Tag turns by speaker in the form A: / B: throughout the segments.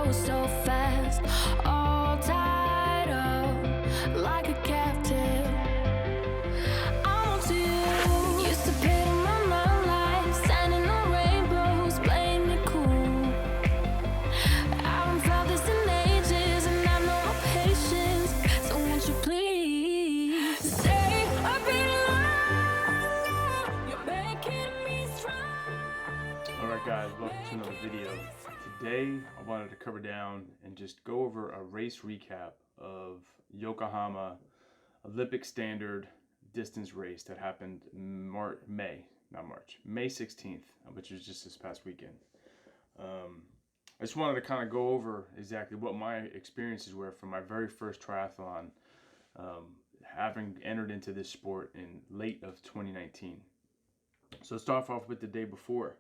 A: go so fast, all tied up like a captive. I'm on to you. Used to pit in my mind like standing on rainbows, playing it cool. I haven't felt this in ages, and I know my patience. So won't you please stay a bit longer? You're making me strong.
B: Alright guys, welcome to another video. Today I wanted to cover down and just go over a race recap of Yokohama Olympic standard distance race that happened May 16th, which was just this past weekend. I just wanted to kind of go over exactly what my experiences were from my very first triathlon, having entered into this sport in late of 2019. So let's start off with the day before.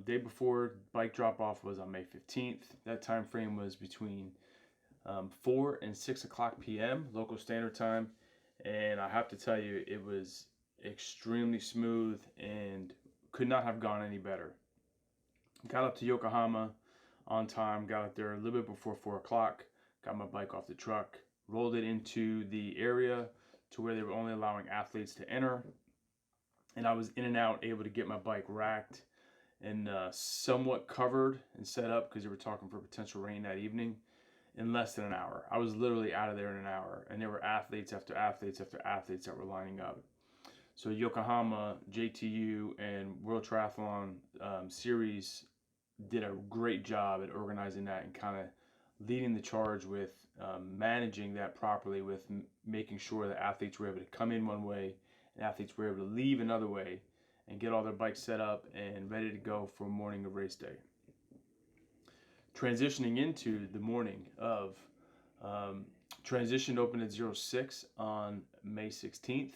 B: Day before bike drop-off was on May 15th. That time frame was between 4 and 6 o'clock p.m. local standard time, and I have to tell you, it was extremely smooth and could not have gone any better. Got up to Yokohama on time, got up there a little bit before 4 o'clock, got my bike off the truck, rolled it into the area to where they were only allowing athletes to enter, and I was in and out, able to get my bike racked and somewhat covered and set up, because they were talking for potential rain that evening, in less than an hour. I was literally out of there in an hour, and there were athletes after athletes after athletes that were lining up. So Yokohama, JTU, and World Triathlon Series did a great job at organizing that and kind of leading the charge with managing that properly, with making sure that athletes were able to come in one way and athletes were able to leave another way and get all their bikes set up and ready to go for morning of race day. Transitioning into the morning of, transition opened at 06 on May 16th,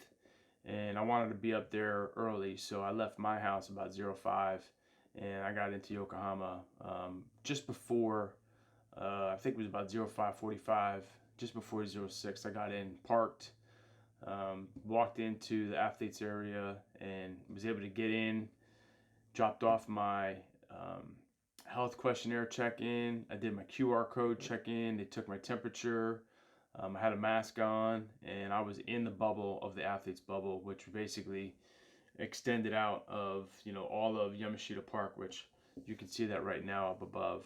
B: and I wanted to be up there early, so I left my house about 05, and I got into Yokohama just before, I think it was about 05:45, just before 06. I got in, parked, walked into the athletes area and was able to get in, dropped off my health questionnaire check-in. I did my QR code check-in. They took my temperature. I had a mask on, and I was in the bubble of the athletes bubble, which basically extended out of, all of Yamashita Park, which you can see that right now up above.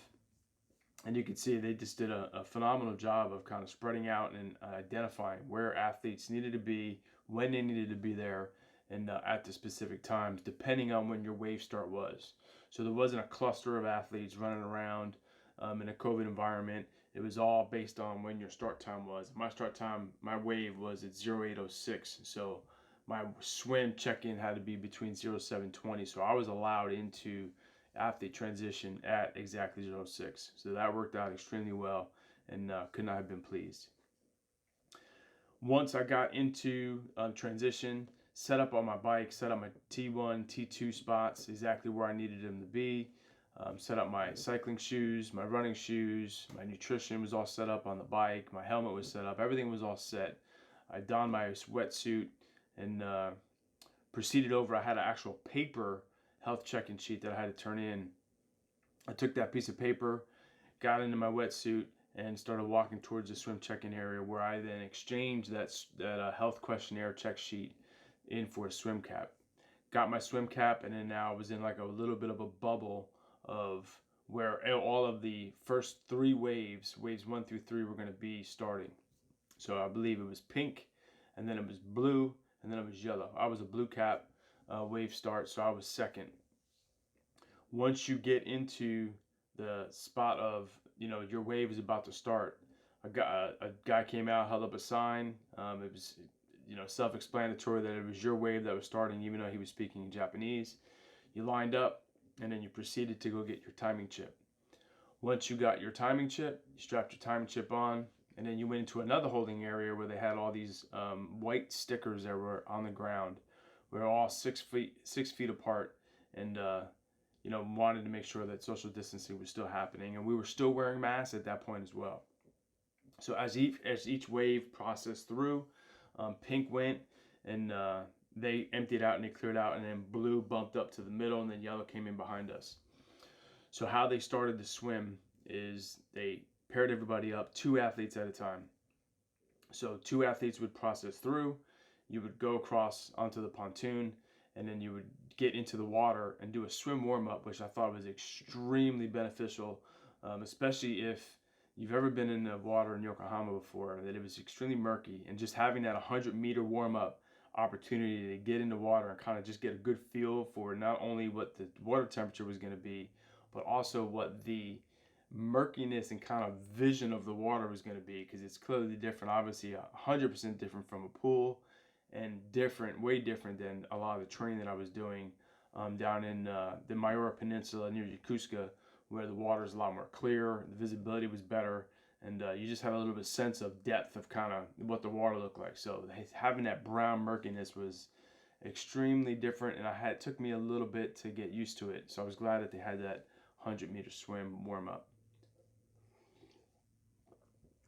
B: And you can see they just did a phenomenal job of kind of spreading out and identifying where athletes needed to be, when they needed to be there, and at the specific times, depending on when your wave start was. So there wasn't a cluster of athletes running around in a COVID environment. It was all based on when your start time was. My start time, my wave was at 08:06. So my swim check-in had to be between 07:20. So I was allowed into athlete transition at exactly 06. So that worked out extremely well, and could not have been pleased. Once I got into transition, set up on my bike, set up my T1, T2 spots exactly where I needed them to be, set up my cycling shoes, my running shoes, my nutrition was all set up on the bike, my helmet was set up, everything was all set. I donned my wetsuit and proceeded over. I had an actual paper health check-in sheet that I had to turn in. I took that piece of paper, got into my wetsuit, and started walking towards the swim check-in area, where I then exchanged that health questionnaire check sheet in for a swim cap. Got my swim cap, and then now I was in like a little bit of a bubble of where all of the first three waves 1 through 3, were going to be starting. So I believe it was pink, and then it was blue, and then it was yellow. I was a blue cap wave start, so I was second. Once you get into the spot of, your wave is about to start, a guy came out, held up a sign. It was, self-explanatory that it was your wave that was starting, even though he was speaking in Japanese. You lined up, and then you proceeded to go get your timing chip. Once you got your timing chip, you strapped your timing chip on, and then you went into another holding area where they had all these white stickers that were on the ground. We were all 6 feet apart, and wanted to make sure that social distancing was still happening, and we were still wearing masks at that point as well. So as each wave processed through, pink went, and they emptied out and they cleared out, and then blue bumped up to the middle, and then yellow came in behind us. So how they started the swim is they paired everybody up, 2 athletes at a time. So 2 athletes would process through, you would go across onto the pontoon, and then you would get into the water and do a swim warm-up, which I thought was extremely beneficial, especially if you've ever been in the water in Yokohama before, that it was extremely murky, and just having that 100-meter warm-up opportunity to get in the water and kind of just get a good feel for not only what the water temperature was going to be, but also what the murkiness and kind of vision of the water was going to be, because it's clearly different, obviously 100% different from a pool, and different, way different than a lot of the training that I was doing down in the Mayura Peninsula near Yokosuka, where the water is a lot more clear, the visibility was better, and you just had a little bit of sense of depth of kind of what the water looked like. So having that brown murkiness was extremely different, and it took me a little bit to get used to it. So I was glad that they had that 100-meter swim warm-up.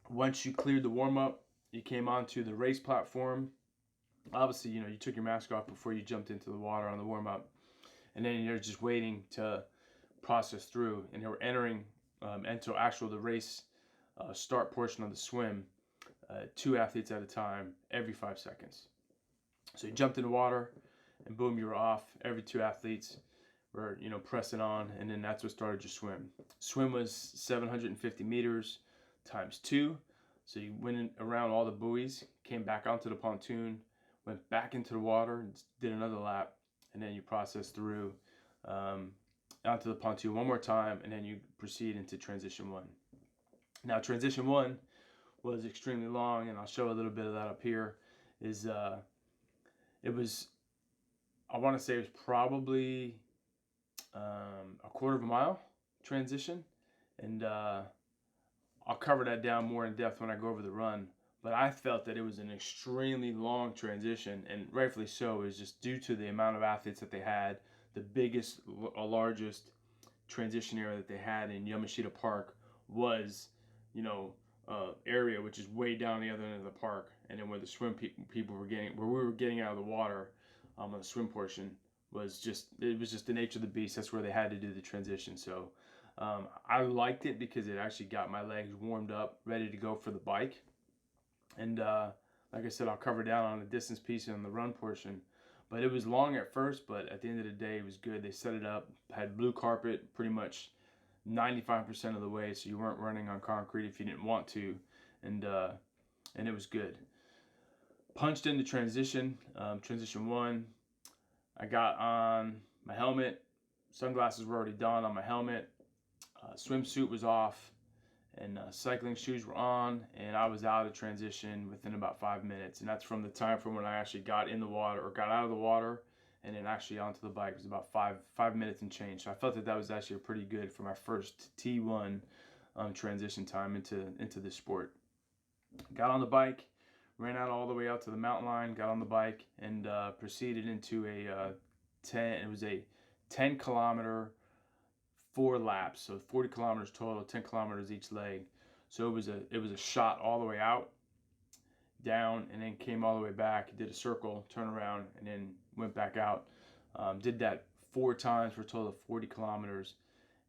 B: Once you cleared the warm-up, you came onto the race platform. Obviously, you took your mask off before you jumped into the water on the warm-up, and then you're just waiting to process through, and you're entering into the race start portion of the swim, 2 athletes at a time every 5 seconds. So you jumped in the water, and boom, you were off. Every 2 athletes were pressing on, and then that's what started your swim. Swim was 750 meters times 2. So you went around all the buoys, came back onto the pontoon, went back into the water, did another lap, and then you processed through onto the pontoon one more time, and then you proceed into transition 1. Now transition 1 was extremely long, and I'll show a little bit of that up here. It was, I want to say it was probably a quarter of a mile transition, and I'll cover that down more in depth when I go over the run. But I felt that it was an extremely long transition, and rightfully so. It was just due to the amount of athletes that they had. The largest transition area that they had in Yamashita Park was, area which is way down the other end of the park, and then where the swim people were getting, where we were getting out of the water, on the swim portion was just the nature of the beast. That's where they had to do the transition. So I liked it because it actually got my legs warmed up, ready to go for the bike. And like I said, I'll cover down on the distance piece and the run portion. But it was long at first, but at the end of the day, it was good. They set it up, had blue carpet pretty much 95% of the way, so you weren't running on concrete if you didn't want to, and it was good. Punched into transition 1. I got on my helmet. Sunglasses were already donned on my helmet. Swimsuit was off, and cycling shoes were on, and I was out of transition within about 5 minutes. And that's from the time from when I actually got in the water, or got out of the water, and then actually onto the bike. It was about five minutes and change. So I felt that was actually pretty good for my first T1 transition time into this sport. Got on the bike, ran out all the way out to the mountain line, got on the bike, and proceeded into a 10 kilometer 4 laps, so 40 kilometers total, 10 kilometers each leg. So it was a shot all the way out, down, and then came all the way back, did a circle, turn around, and then went back out. Did that 4 times for a total of 40 kilometers,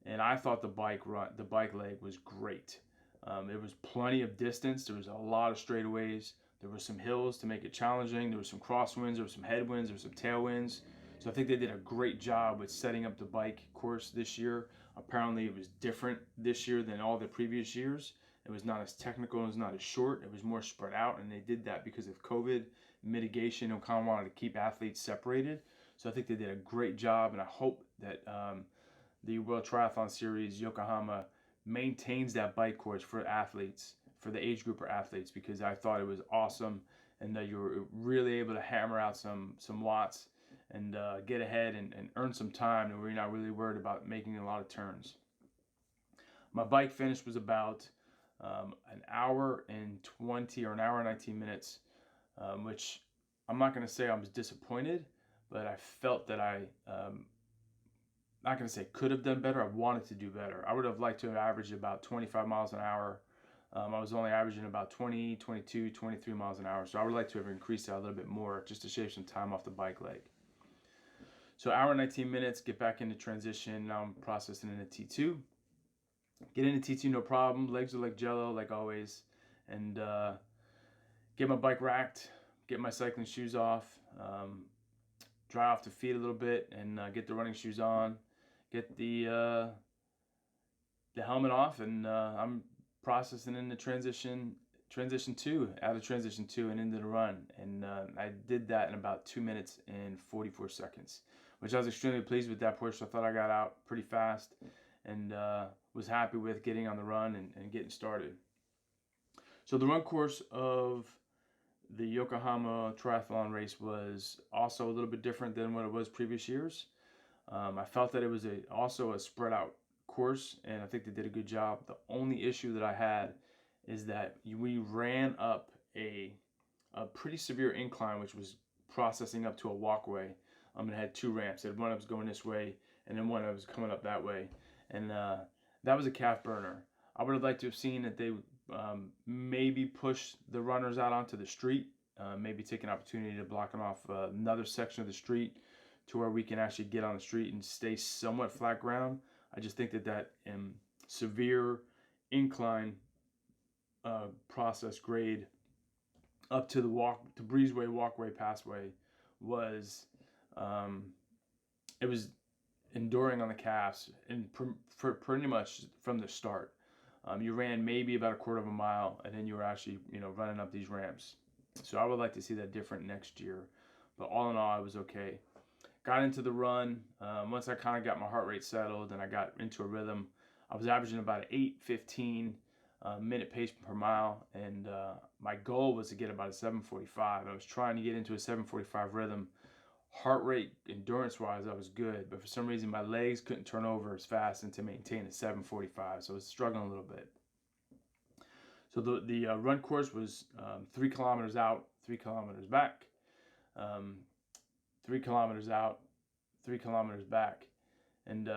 B: and I thought the bike leg was great. It was plenty of distance. There was a lot of straightaways. There were some hills to make it challenging. There were some crosswinds. There were some headwinds. There were some tailwinds. So I think they did a great job with setting up the bike course this year. Apparently it was different this year than all the previous years. It was not as technical, it was not as short, it was more spread out, and they did that because of COVID mitigation and kind of wanted to keep athletes separated. So I think they did a great job, and I hope that the World Triathlon Series Yokohama maintains that bike course for athletes, for the age group of athletes, because I thought it was awesome, and that you were really able to hammer out some watts and get ahead and earn some time, and we're not really worried about making a lot of turns. My bike finish was about an hour and 20 or an hour and 19 minutes, which I'm not going to say I was disappointed, but I felt that not going to say could have done better. I wanted to do better. I would have liked to have averaged about 25 miles an hour. I was only averaging about 20, 22, 23 miles an hour. So I would like to have increased that a little bit more just to shave some time off the bike leg. So hour and 19 minutes, get back into transition. Now I'm processing into T2. Get into T2 no problem. Legs are like jello, like always. And get my bike racked, get my cycling shoes off, dry off the feet a little bit, and get the running shoes on. Get the helmet off, and I'm processing into transition 2, out of transition 2 and into the run. And I did that in about 2 minutes and 44 seconds, which I was extremely pleased with that portion. I thought I got out pretty fast, and was happy with getting on the run and getting started. So the run course of the Yokohama triathlon race was also a little bit different than what it was previous years. I felt that it was also a spread out course, and I think they did a good job. The only issue that I had is that we ran up a pretty severe incline, which was processing up to a walkway. It had 2 ramps. It had one that was going this way, and then one that was coming up that way. And that was a calf burner. I would have liked to have seen that they maybe push the runners out onto the street, maybe take an opportunity to block off another section of the street to where we can actually get on the street and stay somewhat flat ground. I just think that severe incline process grade up to the breezeway, walkway, passway was it was enduring on the calves, and for pretty much from the start. You ran maybe about a quarter of a mile, and then you were actually running up these ramps. So I would like to see that different next year. But all in all, I was okay. Got into the run. Once I kind of got my heart rate settled and I got into a rhythm, I was averaging about an 8:15 minute pace per mile, and my goal was to get about a 7:45. I was trying to get into a 7:45 rhythm. Heart rate, endurance-wise, I was good, but for some reason my legs couldn't turn over as fast and to maintain a 7:45, so I was struggling a little bit. So the run course was 3 kilometers out, 3 kilometers back, 3 kilometers out, 3 kilometers back, and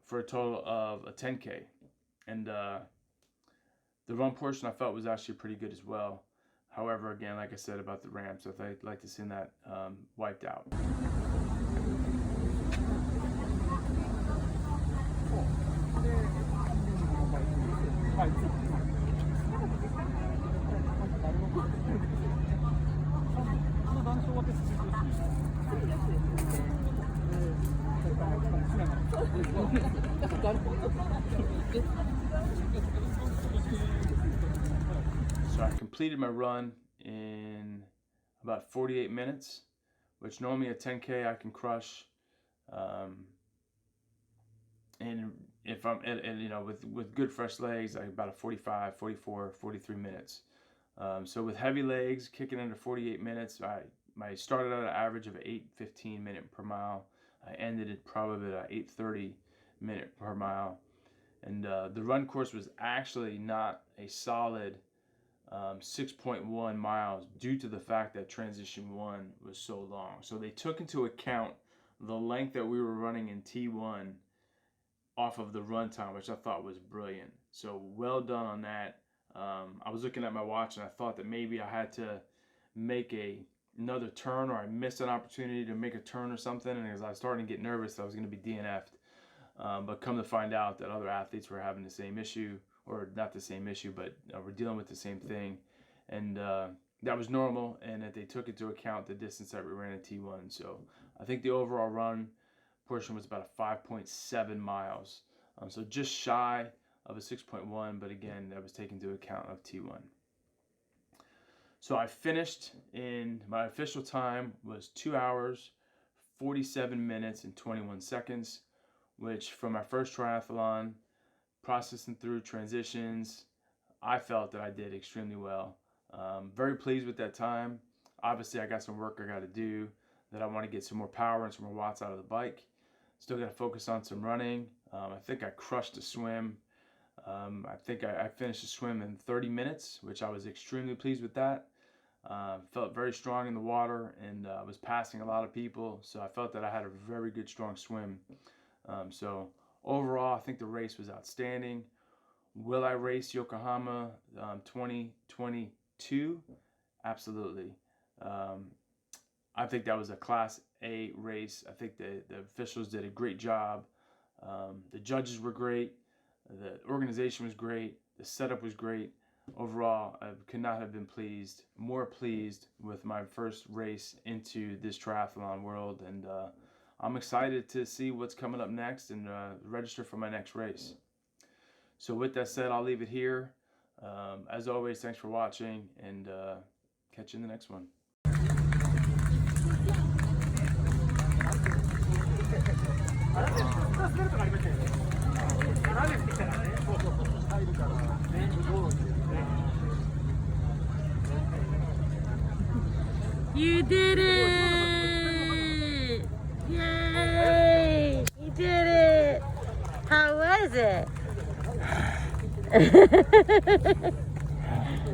B: for a total of a 10K. And the run portion I felt was actually pretty good as well. However, again, like I said about the ramps, I'd like to see that wiped out. So I completed my run in about 48 minutes, which normally a 10K I can crush. And if I'm with good fresh legs, like about a 45, 44, 43 minutes. So with heavy legs, kicking into 48 minutes, I started at an average of 8:15 minute per mile. I ended it probably at 8:30 minute per mile. And the run course was actually not a solid 6.1 miles due to the fact that transition 1 was so long. So they took into account the length that we were running in T1 off of the run time, which I thought was brilliant. So well done on that. I was looking at my watch and I thought that maybe I had to make another turn, or I missed an opportunity to make a turn or something, and as I was starting to get nervous I was going to be DNF'd. But come to find out that other athletes were having the same issue, or not the same issue, but we're dealing with the same thing, and that was normal, and that they took into account the distance that we ran at T1. So I think the overall run portion was about a 5.7 miles, so just shy of a 6.1, but again, that was taken into account of T1. So I finished in, my official time was 2 hours, 47 minutes and 21 seconds, which for my first triathlon, processing through transitions, I felt that I did extremely well. Very pleased with that time. Obviously, I got some work I got to do, that I want to get some more power and some more watts out of the bike. Still got to focus on some running. I think I crushed a swim. I think I finished the swim in 30 minutes, which I was extremely pleased with that. Felt very strong in the water, and was passing a lot of people, so I felt that I had a very good, strong swim. So overall, I think the race was outstanding. Will I race Yokohama 2022? Absolutely. I think that was a Class A race. I think the officials did a great job. The judges were great. The organization was great. The setup was great. Overall, I could not have been more pleased with my first race into this triathlon world, and I'm excited to see what's coming up next and register for my next race. So with that said, I'll leave it here. As always, thanks for watching, and catch you in the next one.
C: You did it! Yay! You did it! How was it?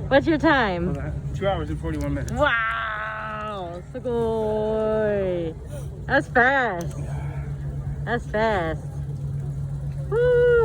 C: What's your time?
D: 2 hours and 41 minutes.
C: Wow! Sugoi! That's fast. That's fast. Woo!